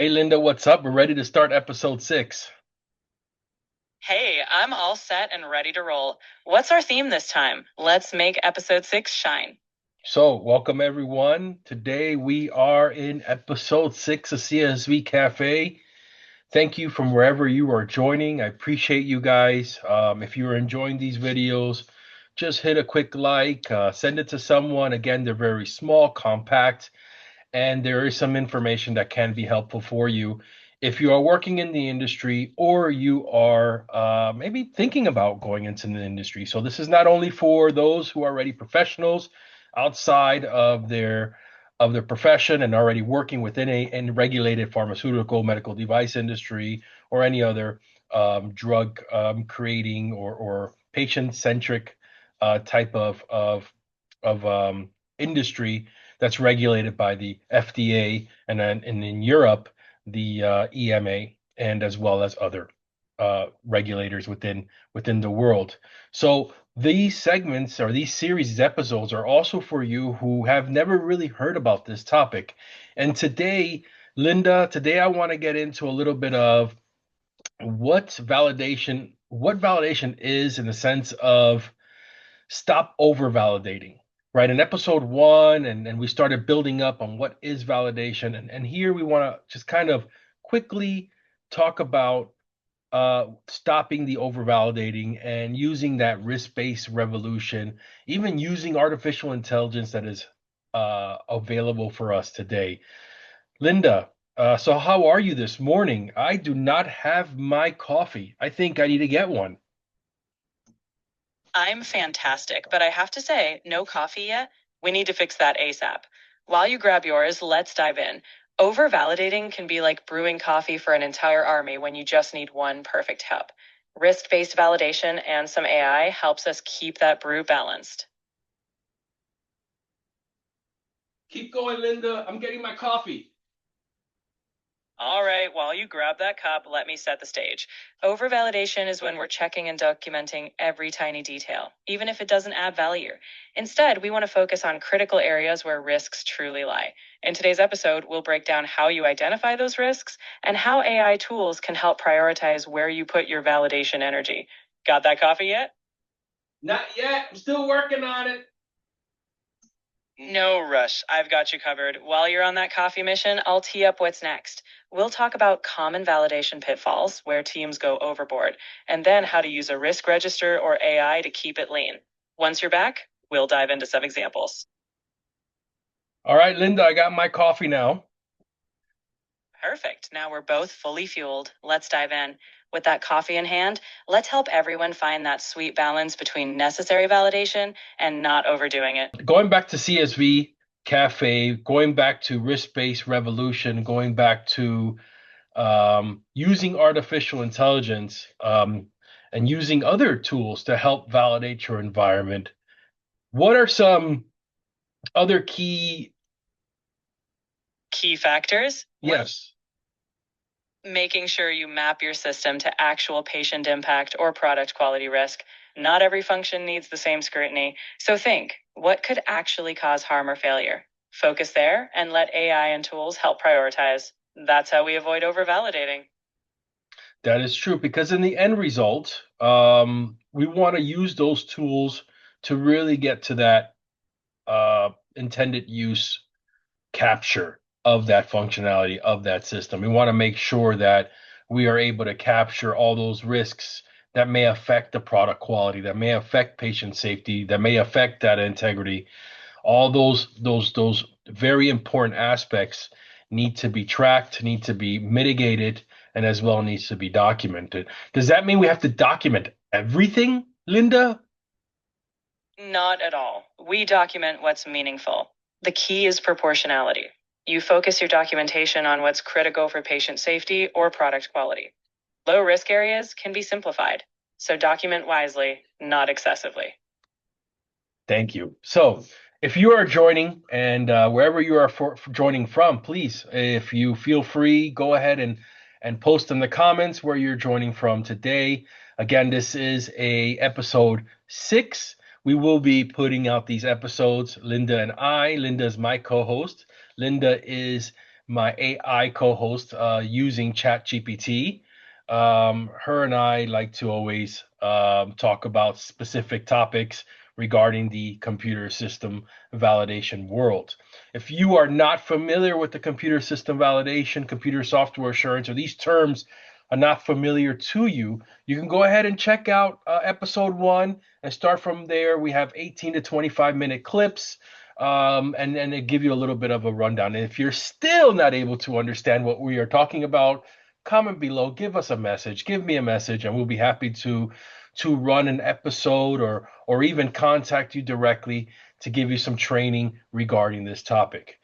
Hey Linda, what's up? We're ready to start episode 6. Hey, I'm all set and ready to roll. What's our theme this time? Let's make episode 6 shine. So, welcome everyone. Today we are in episode 6 of CSV Cafe. Thank you from wherever you are joining. I appreciate you guys. If you're enjoying these videos, just hit a quick like, send it to someone. Again, they're very small, compact, and there is some information that can be helpful for you if you are working in the industry or you are maybe thinking about going into the industry. So this is not only for those who are already professionals outside of their profession and already working within a regulated pharmaceutical medical device industry or any other drug creating or patient centric type of industry that's regulated by the FDA and in Europe, the EMA, and as well as other regulators within the world. So these segments or these series, these episodes are also for you who have never really heard about this topic. And today, Linda, today I want to get into a little bit of what validation is in the sense of stop over validating, right? In episode 1, and we started building up on what is validation. And here we want to just kind of quickly talk about stopping the over validating and using that risk-based revolution, even using artificial intelligence that is available for us today. Linda, so how are you this morning? I do not have my coffee. I think I need to get one. I'm fantastic, but I have to say, no coffee yet? We need to fix that ASAP. While you grab yours, let's dive in. Over validating can be like brewing coffee for an entire army when you just need one perfect cup. Risk based validation and some AI helps us keep that brew balanced. Keep going, Linda. I'm getting my coffee. All right, while you grab that cup, let me set the stage. Over validation is when we're checking and documenting every tiny detail, even if it doesn't add value. Instead, we want to focus on critical areas where risks truly lie. In today's episode, we'll break down how you identify those risks and how AI tools can help prioritize where you put your validation energy. Got that coffee yet? Not yet. I'm still working on it. No rush. I've got you covered. While you're on that coffee mission, I'll tee up what's next. We'll talk about common validation pitfalls where teams go overboard, and then how to use a risk register or AI to keep it lean. Once you're back, we'll dive into some examples. All right, Linda, I got my coffee now. Perfect. Now we're both fully fueled. Let's dive in. With that coffee in hand, let's help everyone find that sweet balance between necessary validation and not overdoing it. Going back to CSV Cafe, going back to risk-based revolution, going back to using artificial intelligence and using other tools to help validate your environment. What are some other Key factors. yes, Making sure you map your system to actual patient impact or product quality risk. Not every function needs the same scrutiny. So think, what could actually cause harm or failure? Focus there and let AI and tools help prioritize. That's how we avoid over-validating. that is true because in the end result, we want to use those tools to really get to that intended use capture of that functionality of that system. We want to make sure that we are able to capture all those risks that may affect the product quality, that may affect patient safety, that may affect data integrity. All those very important aspects need to be tracked, need to be mitigated, and as well needs to be documented. Does that mean we have to document everything, Linda? Not at all. We document what's meaningful. The key is proportionality. You focus your documentation on what's critical for patient safety or product quality. Low risk areas can be simplified, so document wisely, not excessively. Thank you. So, if you are joining and wherever you are joining from, please, if you feel free, go ahead and post in the comments where you're joining from today. Again, this is a episode 6. We will be putting out these episodes, Linda and I. Linda is my co-host. Linda is my AI co-host using ChatGPT. Her and I like to always talk about specific topics regarding the computer system validation world. If you are not familiar with the computer system validation, computer software assurance, or these terms are not familiar to you, you can go ahead and check out episode one and start from there. We have 18 to 25-minute clips, and they give you a little bit of a rundown. And if you're still not able to understand what we are talking about, comment below, give us a message, give me a message, and we'll be happy to run an episode or even contact you directly to give you some training regarding this topic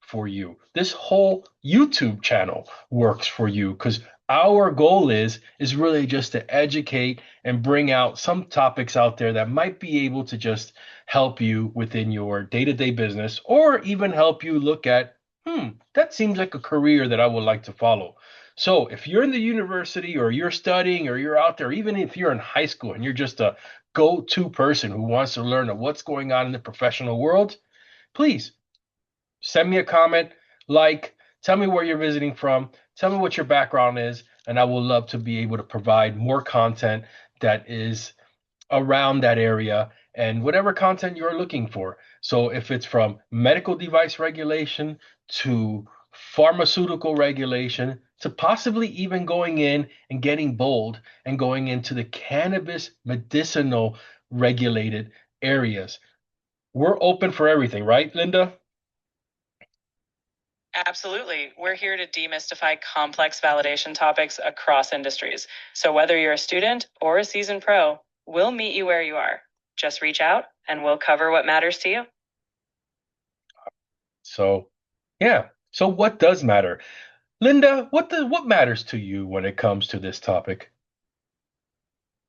for you. This whole YouTube channel works for you because our goal is really just to educate and bring out some topics out there that might be able to just help you within your day-to-day business or even help you look at, that seems like a career that I would like to follow. So if you're in the university or you're studying or you're out there, even if you're in high school and you're just a go-to person who wants to learn of what's going on in the professional world, please send me a comment, tell me where you're visiting from, tell me what your background is, and I will love to be able to provide more content that is around that area and whatever content you're looking for. So if it's from medical device regulation to pharmaceutical regulation to possibly even going in and getting bold and going into the cannabis medicinal regulated areas. We're open for everything, right, Linda? Absolutely. We're here to demystify complex validation topics across industries. So whether you're a student or a seasoned pro, we'll meet you where you are. Just reach out and we'll cover what matters to you. So, yeah. So what does matter? Linda, what matters to you when it comes to this topic?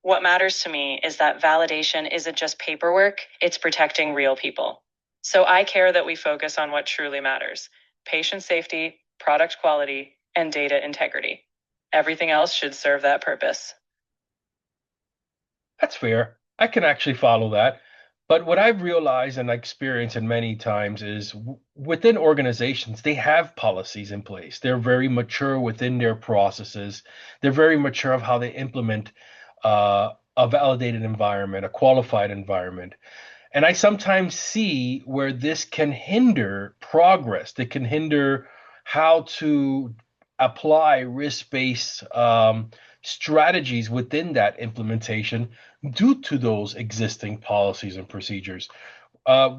What matters to me is that validation isn't just paperwork, it's protecting real people. So I care that we focus on what truly matters: patient safety, product quality, and data integrity. Everything else should serve that purpose. That's fair. I can actually follow that. But what I've realized and experienced in many times is within organizations, they have policies in place. They're very mature within their processes. They're very mature of how they implement a validated environment, a qualified environment. And I sometimes see where this can hinder progress, that can hinder how to apply risk-based strategies within that implementation due to those existing policies and procedures. Uh,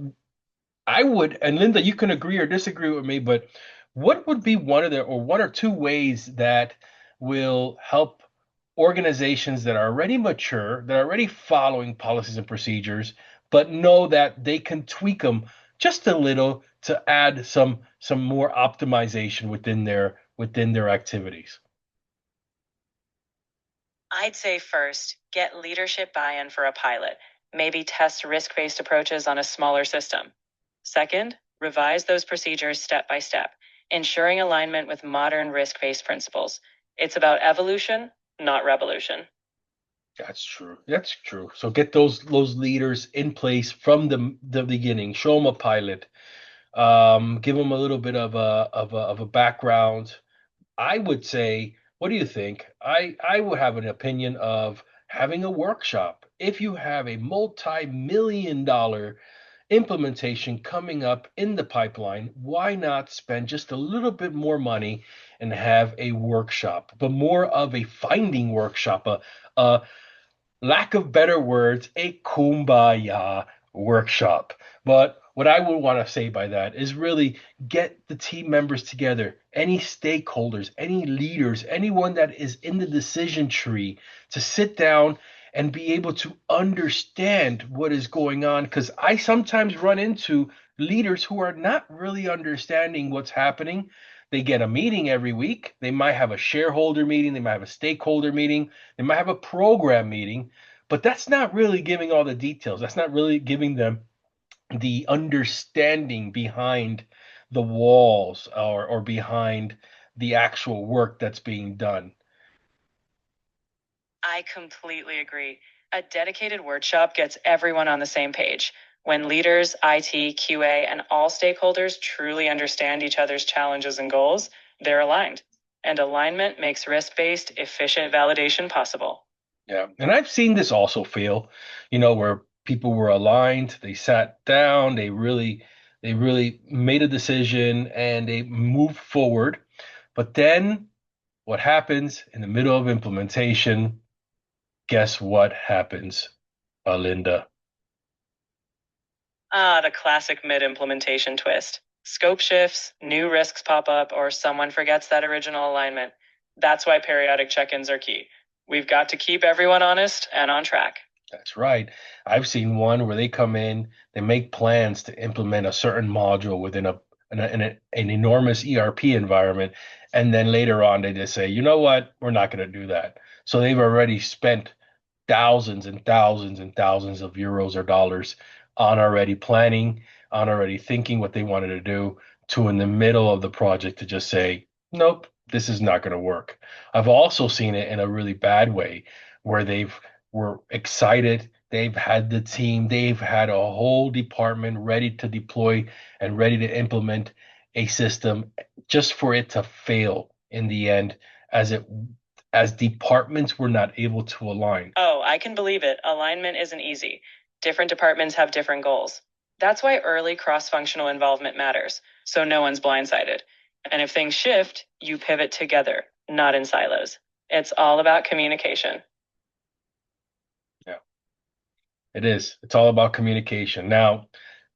I would, and Linda, you can agree or disagree with me, but what would be one of the or one or two ways that will help organizations that are already mature, that are already following policies and procedures, but know that they can tweak them just a little to add some more optimization within their activities? I'd say first, get leadership buy in for a pilot. Maybe test risk based approaches on a smaller system. Second, revise those procedures step by step, ensuring alignment with modern risk based principles. It's about evolution, not revolution. That's true. That's true. So get those leaders in place from the beginning. Show them a pilot. Give them a little bit of a background. I would say, what do you think? I would have an opinion of having a workshop. If you have a multi-million dollar implementation coming up in the pipeline, why not spend just a little bit more money and have a workshop, but more of a finding workshop, a lack of better words, a kumbaya workshop. But what I would want to say by that is really get the team members together, any stakeholders, any leaders, anyone that is in the decision tree to sit down and be able to understand what is going on. Because I sometimes run into leaders who are not really understanding what's happening. They get a meeting every week. They might have a shareholder meeting. They might have a stakeholder meeting. They might have a program meeting, but that's not really giving all the details. That's not really giving them the understanding behind the walls or behind the actual work that's being done. I completely agree. A dedicated workshop gets everyone on the same page. When leaders, IT, QA, and all stakeholders truly understand each other's challenges and goals, they're aligned. And alignment makes risk-based, efficient validation possible. Yeah. And I've seen this also fail, where people were aligned, they sat down, they really made a decision and they moved forward. But then what happens in the middle of implementation? Guess what happens, Linda? Ah, the classic mid-implementation twist. Scope shifts, new risks pop up, or someone forgets that original alignment. That's why periodic check-ins are key. We've got to keep everyone honest and on track. That's right. I've seen one where they come in, they make plans to implement a certain module within an enormous ERP environment, and then later on they just say, you know what, we're not going to do that. So they've already spent thousands and thousands and thousands of euros or dollars on already planning, on already thinking what they wanted to do, to in the middle of the project to just say, nope, this is not going to work. I've also seen it in a really bad way where they've were excited. They've had the team, they've had a whole department ready to deploy and ready to implement a system just for it to fail in the end as departments were not able to align. Oh, I can believe it. Alignment isn't easy. Different departments have different goals. That's why early cross-functional involvement matters, so no one's blindsided. And if things shift, you pivot together, not in silos. It's all about communication. Yeah, it is. It's all about communication. Now,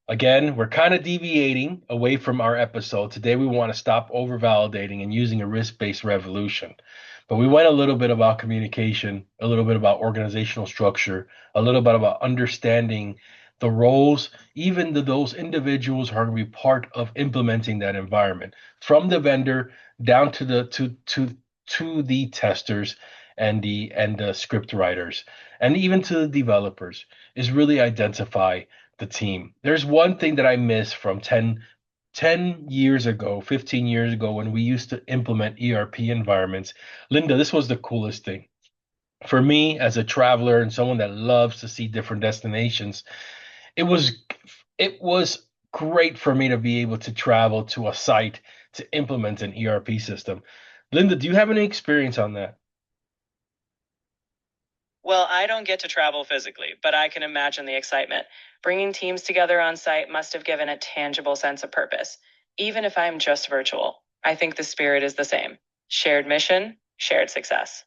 again, we're kind of deviating away from our episode. Today, we want to stop over validating and using a risk based revolution. But we went a little bit about communication, a little bit about organizational structure, a little bit about understanding the roles, even those individuals who are going to be part of implementing that environment, from the vendor down to the testers and the script writers, and even to the developers, is really identify the team. There's one thing that I miss from 10 years ago, 15 years ago, when we used to implement ERP environments. Linda, this was the coolest thing. For me, as a traveler and someone that loves to see different destinations, it was it was great for me to be able to travel to a site to implement an ERP system. Linda, do you have any experience on that? Well, I don't get to travel physically, but I can imagine the excitement. Bringing teams together on site must have given a tangible sense of purpose, even if I'm just virtual. I think the spirit is the same: shared mission, shared success.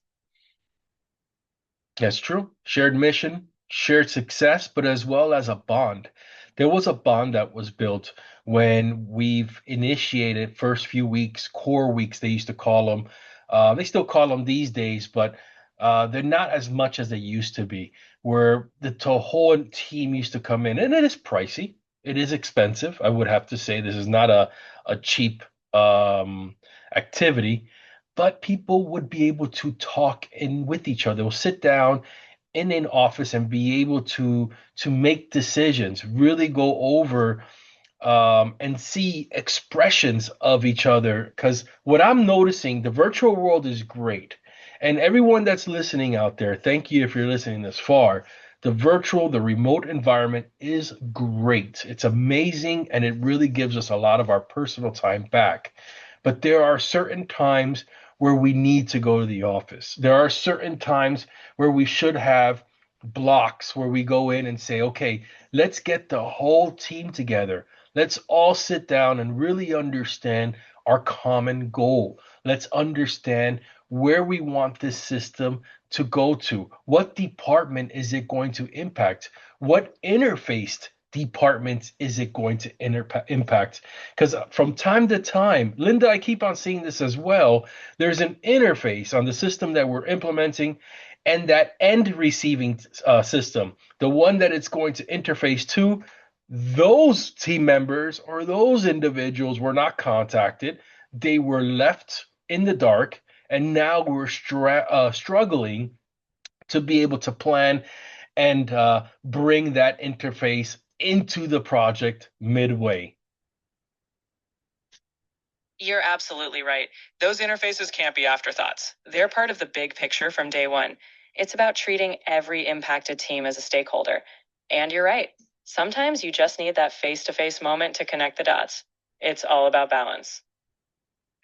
That's true. Shared mission, shared success, but as well as a bond. There was a bond that was built when we've initiated first few weeks, core weeks, they used to call them. They still call them these days, but they're not as much as they used to be, where the whole team used to come in, and it is pricey. It is expensive. I would have to say this is not a cheap activity, but people would be able to talk in with each other. They'll sit down in an office and be able to make decisions, really go over and see expressions of each other. Because what I'm noticing, the virtual world is great. And everyone that's listening out there, thank you if you're listening this far. The remote environment is great. It's amazing, and it really gives us a lot of our personal time back. But there are certain times where we need to go to the office. There are certain times where we should have blocks where we go in and say, okay, let's get the whole team together. Let's all sit down and really understand our common goal. Let's understand where we want this system to go to. What department is it going to impact? What interfaced departments is it going to impact? Because from time to time, Linda, I keep on seeing this as well. There's an interface on the system that we're implementing, and that end receiving system, the one that it's going to interface to, those team members or those individuals were not contacted. They were left in the dark, and now we're struggling to be able to plan and bring that interface into the project midway. You're absolutely right. Those interfaces can't be afterthoughts. They're part of the big picture from day one. It's about treating every impacted team as a stakeholder. And you're right. Sometimes you just need that face to face moment to connect the dots. It's all about balance.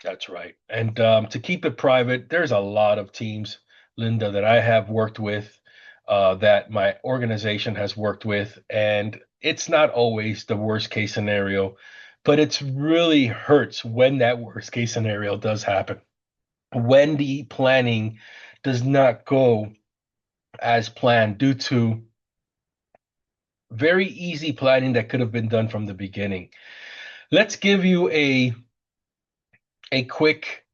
That's right. And to keep it private, there's a lot of teams, Linda, that I have worked with, that my organization has worked with, and it's not always the worst case scenario, but it's really hurts when that worst case scenario does happen. When the planning does not go as planned due to very easy planning that could have been done from the beginning. Let's give you a quick.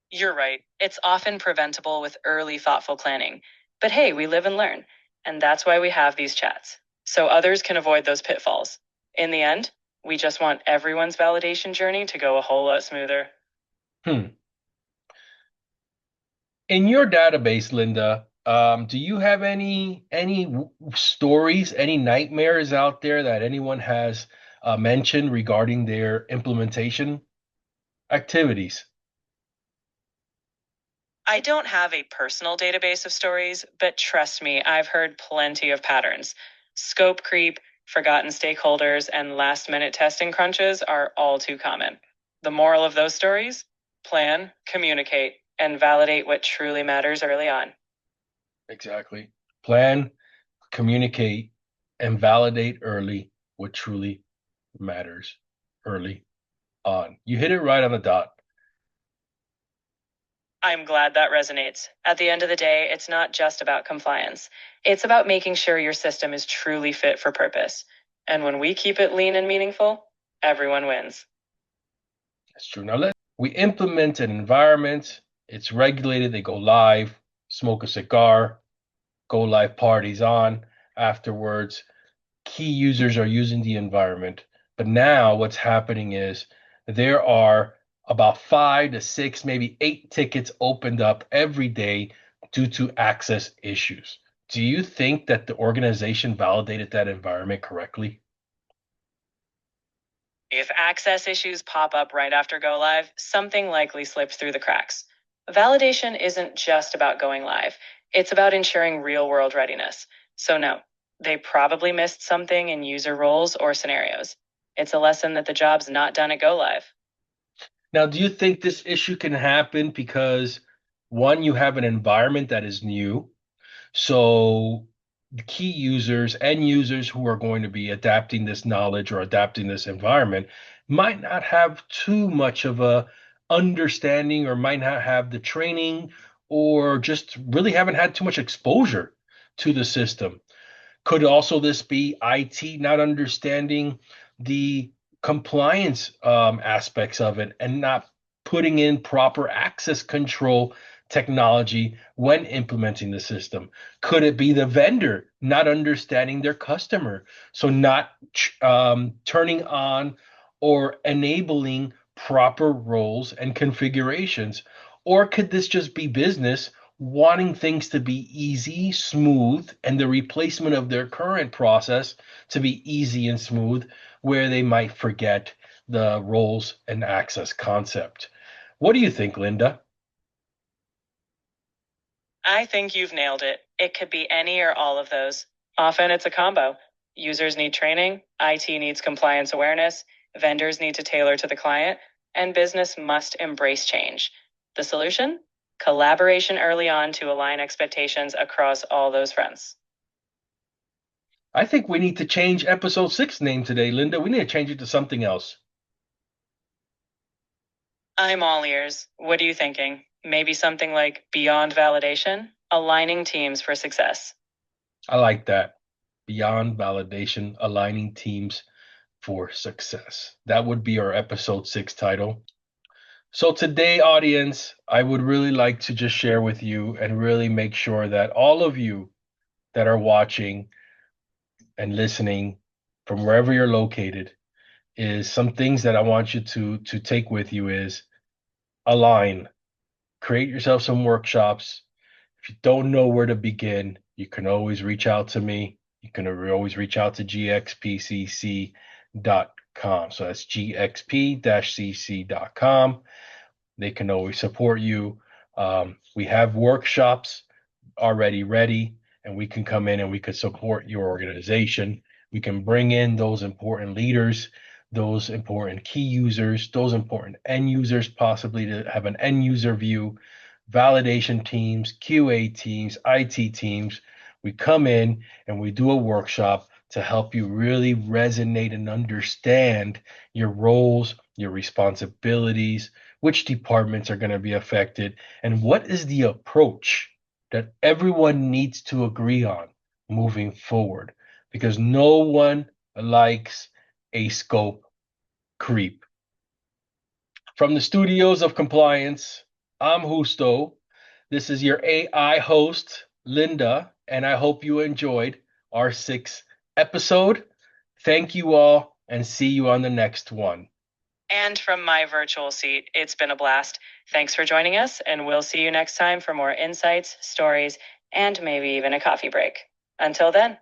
You're right. It's often preventable with early thoughtful planning. But hey, we live and learn. And that's why we have these chats. So others can avoid those pitfalls. In the end, we just want everyone's validation journey to go a whole lot smoother. Hmm. In your database, Linda, do you have any stories, any nightmares out there that anyone has mentioned regarding their implementation activities? I don't have a personal database of stories, but trust me, I've heard plenty of patterns. Scope creep, forgotten stakeholders, and last minute testing crunches are all too common. The moral of those stories? Plan, communicate, and validate what truly matters early on. Exactly. Plan, communicate, and validate early what truly matters early on. You hit it right on the dot. I'm glad that resonates. At the end of the day, it's not just about compliance. It's about making sure your system is truly fit for purpose. And when we keep it lean and meaningful, everyone wins. That's true. Now we implement an environment. It's regulated. They go live, smoke a cigar, go live parties on afterwards. Key users are using the environment. But now what's happening is there are about 5 to 6, maybe 8 tickets opened up every day due to access issues. Do you think that the organization validated that environment correctly? If access issues pop up right after go live, something likely slipped through the cracks. Validation isn't just about going live, it's about ensuring real world readiness. So, no, they probably missed something in user roles or scenarios. It's a lesson that the job's not done at go live. Now, do you think this issue can happen because one, you have an environment that is new? So the key users, end users who are going to be adapting this knowledge or adapting this environment might not have too much of a understanding or might not have the training or just really haven't had too much exposure to the system. Could also this be IT not understanding the compliance aspects of it and not putting in proper access control technology when implementing the system? Could it be the vendor not understanding their customer, so not turning on or enabling proper roles and configurations? Or could this just be business wanting things to be easy, smooth, and the replacement of their current process to be easy and smooth, where they might forget the roles and access concept? What do you think, Linda? I think you've nailed it. It could be any or all of those. Often it's a combo. Users need training, IT needs compliance awareness, vendors need to tailor to the client, and business must embrace change. The solution? Collaboration early on to align expectations across all those fronts. I think we need to change episode 6 name today, Linda. We need to change it to something else. I'm all ears. What are you thinking? Maybe something like Beyond Validation? Aligning teams for success. I like that. Beyond validation, aligning teams for success. That would be our episode 6 title. So today, audience, I would really like to just share with you and really make sure that all of you that are watching and listening from wherever you're located is some things that I want you to take with you is align, create yourself some workshops. If you don't know where to begin, you can always reach out to me. You can always reach out to gxpcc.com. So that's gxp-cc.com. They can always support you. We have workshops already ready, and we can come in and we could support your organization. We can bring in those important leaders, those important key users, those important end users, possibly to have an end user view, validation teams, QA teams, IT teams. We come in and we do a workshop to help you really resonate and understand your roles, your responsibilities, which departments are going to be affected, and what is the approach that everyone needs to agree on moving forward, because no one likes a scope creep. From the studios of compliance, I'm Husto. This is your AI host, Linda, and I hope you enjoyed our sixth episode. Thank you all, and see you on the next one. And from my virtual seat, it's been a blast. Thanks for joining us, and we'll see you next time for more insights, stories, and maybe even a coffee break. Until then.